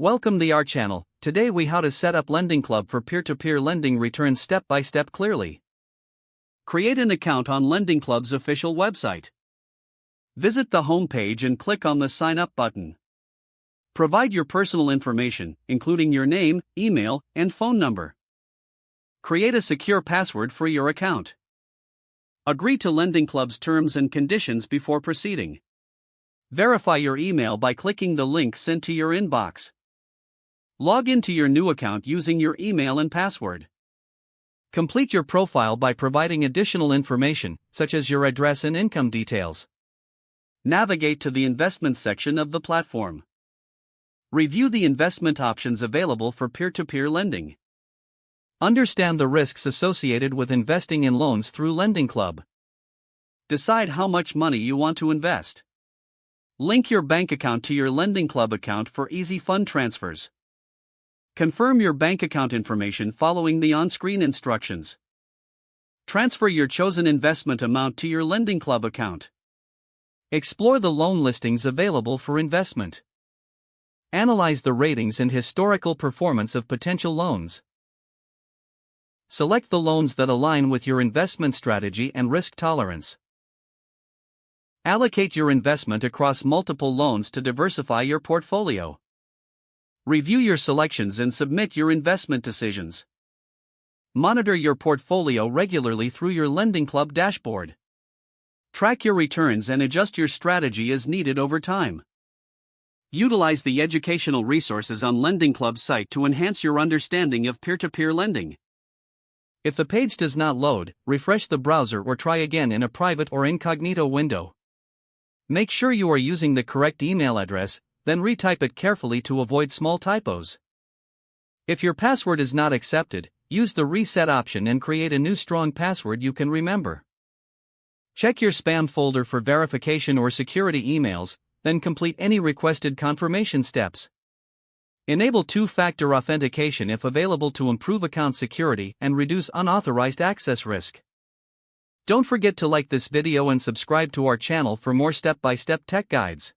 Welcome to our channel. Today we how to set up LendingClub for peer-to-peer lending returns step by step clearly. Create an account on LendingClub's official website. Visit the home page and click on the sign up button. Provide your personal information, including your name, email, and phone number. Create a secure password for your account. Agree to LendingClub's terms and conditions before proceeding. Verify your email by clicking the link sent to your inbox. Log into your new account using your email and password. Complete your profile by providing additional information, such as your address and income details. Navigate to the investment section of the platform. Review the investment options available for peer-to-peer lending. Understand the risks associated with investing in loans through LendingClub. Decide how much money you want to invest. Link your bank account to your LendingClub account for easy fund transfers. Confirm your bank account information following the on-screen instructions. Transfer your chosen investment amount to your LendingClub account. Explore the loan listings available for investment. Analyze the ratings and historical performance of potential loans. Select the loans that align with your investment strategy and risk tolerance. Allocate your investment across multiple loans to diversify your portfolio. Review your selections and submit your investment decisions. Monitor your portfolio regularly through your LendingClub dashboard. Track your returns and adjust your strategy as needed over time. Utilize the educational resources on LendingClub's site to enhance your understanding of peer-to-peer lending. If the page does not load, refresh the browser or try again in a private or incognito window. Make sure you are using the correct email address, then retype it carefully to avoid small typos. If your password is not accepted, use the reset option and create a new strong password you can remember. Check your spam folder for verification or security emails, then complete any requested confirmation steps. Enable two-factor authentication if available to improve account security and reduce unauthorized access risk. Don't forget to like this video and subscribe to our channel for more step-by-step tech guides.